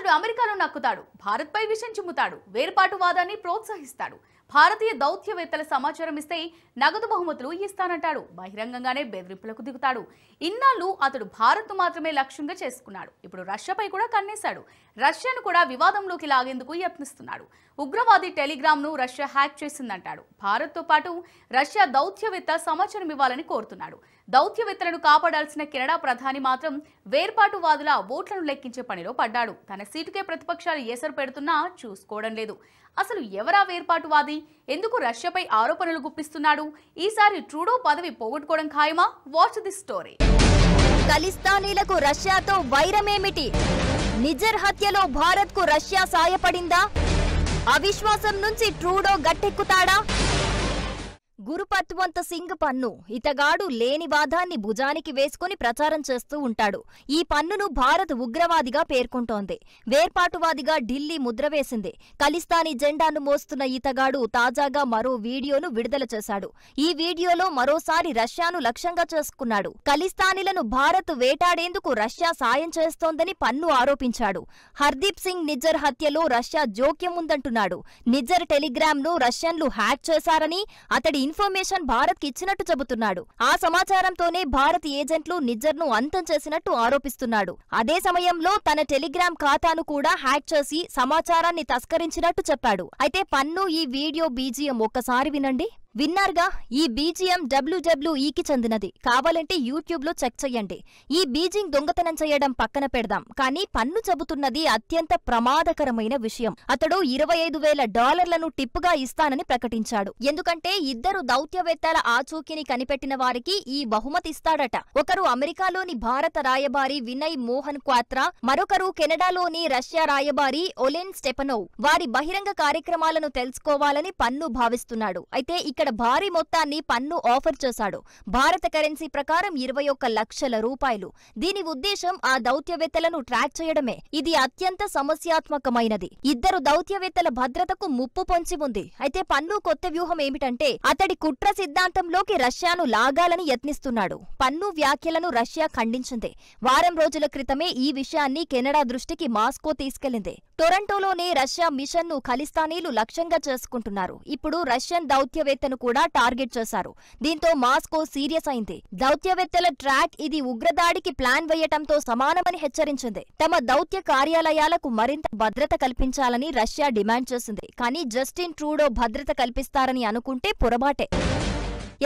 అతడు అమెరికాలో నక్కుతాడు, భారత్పై విషం చిమ్ముతాడు, వేర్పాటువాదాన్ని ప్రోత్సహిస్తాడు. భారతీయ దౌత్యవేత్తల సమాచారం ఇస్తే నగదు బహుమతులు ఇస్తానంటాడు. బహిరంగంగానే బెదిరింపులకు దిగుతాడు. ఇన్నాళ్ళు అతడు భారత్ను మాత్రమే లక్ష్యంగా చేసుకున్నాడు. ఇప్పుడు రష్యాపై కూడా కన్నేశాడు. రష్యాను కూడా వివాదంలోకి లాగేందుకు యత్నిస్తున్నాడు. ఉగ్రవాది టెలిగ్రామ్ను రష్యా హ్యాక్ చేసిందంటాడు. భారత్తో పాటు రష్యా దౌత్యవేత్త సమాచారం ఇవ్వాలని కోరుతున్నాడు. దౌత్యవేత్తలను కాపాడాల్సిన కెనడా ప్రధాని మాత్రం వేర్పాటువాదుల ఓట్లను లెక్కించే పనిలో పడ్డాడు. తన సీటుకే ప్రతిపక్షాలు ఏసరు పెడుతున్నా చూసుకోవడం లేదు. అసలు ఎవరా వేర్పాటువాది? ఎందుకు రష్యాపై ఆరోపణలు గుప్పిస్తున్నాడు? ఈసారి ట్రూడో పదవి పోగొట్టుకోవడం ఖాయమా? Watch this story. ఖలిస్తానీలకు రష్యాతో వైరమేమిటి? నిజర్ హత్యలో భారత్కు రష్యా సాయపడిందా? అవిశ్వాసం నుంచి ట్రూడో గట్టెక్కుతాడా? గురుపత్వంత సింగ్ పన్ను. ఇతగాడు లేని వాదాన్ని భుజానికి వేసుకుని ప్రచారం చేస్తూ ఉంటాడు. ఈ పన్నును భారత్ ఉగ్రవాదిగా పేర్కొంటోంది. వేర్పాటువాదిగా ఢిల్లీ ముద్ర వేసింది. ఖలిస్తానీ జెండాను మోస్తున్న ఇతగాడు తాజాగా మరో వీడియోను విడుదల చేశాడు. ఈ వీడియోలో మరోసారి రష్యాను లక్ష్యంగా చేసుకున్నాడు. ఖలిస్తానీలను భారత్ వేటాడేందుకు రష్యా సాయం చేస్తోందని పన్ను ఆరోపించాడు. హర్దీప్ సింగ్ నిజ్జర్ హత్యలో రష్యా జోక్యం ఉందంటున్నాడు. నిజ్జర్ టెలిగ్రామ్ను రష్యన్లు హ్యాక్ చేశారని, అతడి ఇన్ఫర్మేషన్ భారత్ కి ఇచ్చినట్టు చెబుతున్నాడు. ఆ సమాచారంతోనే భారత్ ఏజెంట్లు నిజ్జర్ను అంతం చేసినట్టు ఆరోపిస్తున్నాడు. అదే సమయంలో తన టెలిగ్రామ్ ఖాతాను కూడా హ్యాక్ చేసి సమాచారాన్ని తస్కరించినట్టు చెప్పాడు. అయితే పన్ను ఈ వీడియో బీజిఎం ఒక్కసారి వినండి. విన్నారుగా, ఈ బీజిఎం WWEకి చెందినది. కావాలంటే యూట్యూబ్ లో చెక్ చెయ్యండి. ఈ బీజింగ్ దొంగతనం చేయడం పక్కన పెడదాం, కానీ పన్ను చెబుతున్నది అత్యంత ప్రమాదకరమైన విషయం. అతడు $25,000 టిప్పుగా ఇస్తానని ప్రకటించాడు. ఎందుకంటే ఇద్దరు దౌత్యవేత్తల ఆచూకీని కనిపెట్టిన వారికి ఈ బహుమతి ఇస్తాడట. ఒకరు అమెరికాలోని భారత రాయబారి వినయ్ మోహన్ క్వాత్రా, మరొకరు కెనడాలోని రష్యా రాయబారి ఒలెన్ స్టెపనోవ్. వారి బహిరంగ కార్యక్రమాలను తెలుసుకోవాలని పన్ను భావిస్తున్నాడు. అయితే ఇక్కడ భారీ మొత్తాన్ని పన్ను ఆఫర్ చేశాడు. భారత కరెన్సీ ప్రకారం 21 లక్షల రూపాయలు. దీని ఉద్దేశం ఆ దౌత్యవేత్తలను ట్రాక్ చేయడమే. ఇది అత్యంత సమస్యాత్మకమైనది. ఇద్దరు దౌత్యవేత్తల భద్రతకు ముప్పు పొంచి ఉంది. అయితే పన్ను కొత్త వ్యూహం ఏమిటంటే అతడి కుట్ర సిద్ధాంతంలోకి రష్యాను లాగాలని యత్నిస్తున్నాడు. పన్ను వ్యాఖ్యలను రష్యా ఖండించింది. వారం రోజుల క్రితమే ఈ విషయాన్ని కెనడా దృష్టికి మాస్కో తీసుకెళ్లింది. టొరంటోలోనే రష్యా మిషన్ను ఖలిస్తానీలు లక్ష్యంగా చేసుకుంటున్నారు. ఇప్పుడు రష్యన్ దౌత్యవేత్తను కూడా టార్గెట్ చేశారు. దీంతో మాస్కో సీరియస్ అయింది. దౌత్యవేత్తల ట్రాక్ ఇది ఉగ్రదాడికి ప్లాన్ వేయటంతో సమానమని హెచ్చరించింది. తమ దౌత్య కార్యాలయాలకు మరింత భద్రత కల్పించాలని రష్యా డిమాండ్ చేసింది. కానీ జస్టిన్ ట్రూడో భద్రత కల్పిస్తారని అనుకుంటే పొరపాటే.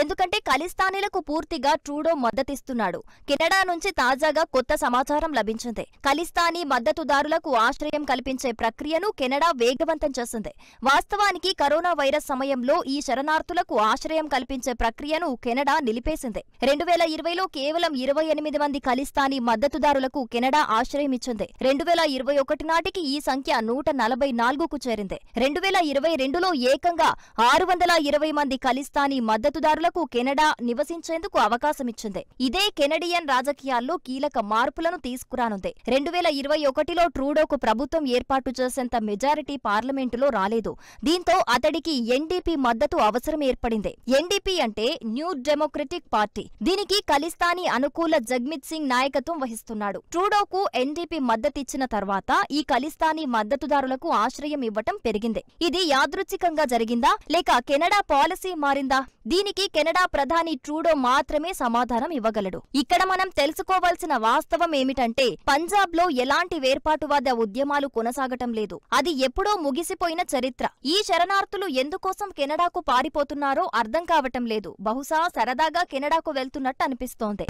ఎందుకంటే ఖలిస్తానీలకు పూర్తిగా ట్రూడో మద్దతిస్తున్నాడు. కెనడా నుంచి తాజాగా కొత్త సమాచారం లభించింది. ఖలిస్తానీ మద్దతుదారులకు ఆశ్రయం కల్పించే ప్రక్రియను కెనడా వేగవంతం చేసింది. వాస్తవానికి కరోనా వైరస్ సమయంలో ఈ శరణార్థులకు ఆశ్రయం కల్పించే ప్రక్రియను కెనడా నిలిపేసింది. 2020లో కేవలం 28 మంది ఖలిస్తానీ మద్దతుదారులకు కెనడా ఆశ్రయం ఇచ్చింది. 2021 నాటికి ఈ సంఖ్య 144కు చేరింది. 2022లో ఏకంగా 620 మంది ఖలిస్తానీ మద్దతుదారులు కెనడా నివసించేందుకు అవకాశమిచ్చింది. ఇదే కెనడియన్ రాజకీయాల్లో కీలక మార్పులను తీసుకురానుంది. 2021లో ట్రూడోకు ప్రభుత్వం ఏర్పాటు చేసేంత మెజారిటీ పార్లమెంటులో రాలేదు. దీంతో అతడికి ఎన్డీపీ మద్దతు అవసరం ఏర్పడింది. ఎన్డీపీ అంటే న్యూ డెమోక్రటిక్ పార్టీ. దీనికి ఖలిస్తానీ అనుకూల జగ్మిత్ సింగ్ నాయకత్వం వహిస్తున్నాడు. ట్రూడోకు ఎన్డీపీ మద్దతిచ్చిన తర్వాత ఈ ఖలిస్తానీ మద్దతుదారులకు ఆశ్రయం ఇవ్వటం పెరిగింది. ఇది యాదృచ్ఛికంగా జరిగిందా లేక కెనడా పాలసీ మారిందా? దీనికి కెనడా ప్రధాని ట్రూడో మాత్రమే సమాధానం ఇవ్వగలడు. ఇక్కడ మనం తెలుసుకోవాల్సిన వాస్తవం ఏమిటంటే పంజాబ్ లో ఎలాంటి వేర్పాటువాద ఉద్యమాలు కొనసాగటం లేదు. అది ఎప్పుడో ముగిసిపోయిన చరిత్ర. ఈ శరణార్థులు ఎందుకోసం కెనడాకు పారిపోతున్నారో అర్థం కావటం లేదు. బహుశా సరదాగా కెనడాకు వెళ్తున్నట్టు అనిపిస్తోంది.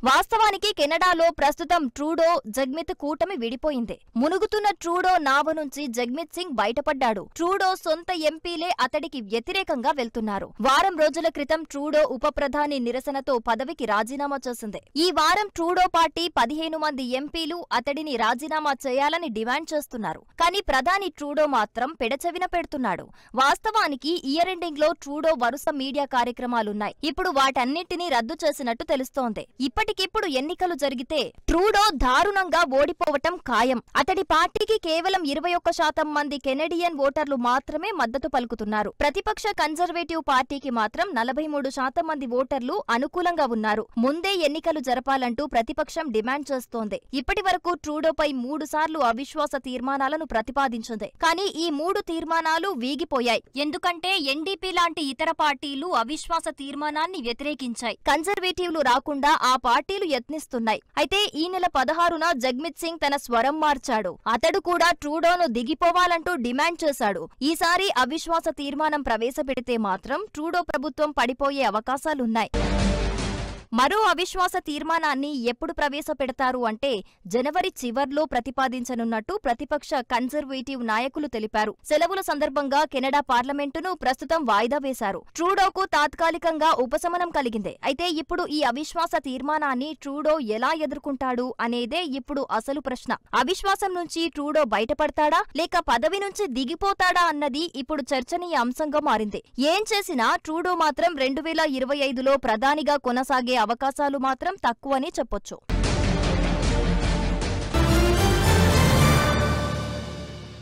వాస్తవానికి కెనడాలో ప్రస్తుతం ట్రూడో జగ్మిత్ కూటమి విడిపోయింది. మునుగుతున్న ట్రూడో నావ నుంచి జగ్మిత్ సింగ్ బయటపడ్డాడు. ట్రూడో సొంత ఎంపీలే అతడికి వ్యతిరేకంగా వెళ్తున్నారు. వారం రోజుల క్రితం ట్రూడో ఉప ప్రధాని నిరసనతో పదవికి రాజీనామా చేసింది. ఈ వారం ట్రూడో పార్టీ 15 మంది ఎంపీలు అతడిని రాజీనామా చేయాలని డిమాండ్ చేస్తున్నారు. కానీ ప్రధాని ట్రూడో మాత్రం పెడచెవిన పెడుతున్నాడు. వాస్తవానికి ఇయర్ ఎండింగ్ లో ట్రూడో వరుస మీడియా కార్యక్రమాలున్నాయి. ఇప్పుడు వాటన్నింటినీ రద్దు చేసినట్టు తెలుస్తోంది. ఇప్పటి ఇప్పటికిప్పుడు ఎన్నికలు జరిగితే ట్రూడో దారుణంగా ఓడిపోవటం ఖాయం. అతడి పార్టీకి కేవలం 21% మంది కెనడియన్ ఓటర్లు మాత్రమే మద్దతు పలుకుతున్నారు. ప్రతిపక్ష కన్జర్వేటివ్ పార్టీకి మాత్రం 43% మంది ఓటర్లు అనుకూలంగా ఉన్నారు. ముందే ఎన్నికలు జరపాలంటూ ప్రతిపక్షం డిమాండ్ చేస్తోంది. ఇప్పటి వరకు ట్రూడోపై 3 సార్లు అవిశ్వాస తీర్మానాలను ప్రతిపాదించింది. కానీ ఈ 3 తీర్మానాలు వీగిపోయాయి. ఎందుకంటే ఎన్డీపీ లాంటి ఇతర పార్టీలు అవిశ్వాస తీర్మానాన్ని వ్యతిరేకించాయి. కన్జర్వేటివ్లు రాకుండా ఆ పార్టీలు యత్నిస్తున్నాయి. అయితే ఈ నెల 16న జగ్మిత్ సింగ్ తన స్వరం మార్చాడు. అతడు కూడా ట్రూడోను దిగిపోవాలంటూ డిమాండ్ చేశాడు. ఈసారి అవిశ్వాస తీర్మానం ప్రవేశపెడితే మాత్రం ట్రూడో ప్రభుత్వం పడిపోయే అవకాశాలున్నాయి. మరో అవిశ్వాస తీర్మానాన్ని ఎప్పుడు ప్రవేశపెడతారు అంటే జనవరి చివర్లో ప్రతిపాదించనున్నట్టు ప్రతిపక్ష కన్జర్వేటివ్ నాయకులు తెలిపారు. సెలవుల సందర్భంగా కెనడా పార్లమెంటును ప్రస్తుతం వాయిదా వేశారు. ట్రూడోకు తాత్కాలికంగా ఉపశమనం కలిగింది. అయితే ఇప్పుడు ఈ అవిశ్వాస తీర్మానాన్ని ట్రూడో ఎలా ఎదుర్కొంటాడు అనేదే ఇప్పుడు అసలు ప్రశ్న. అవిశ్వాసం నుంచి ట్రూడో బయటపడతాడా లేక పదవి నుంచి దిగిపోతాడా అన్నది ఇప్పుడు చర్చనీయ అంశంగా మారింది. ఏం చేసినా ట్రూడో మాత్రం 2025లో ప్రధానిగా కొనసాగే అవకాశాలు మాత్రం తక్కువని చెప్పొచ్చు.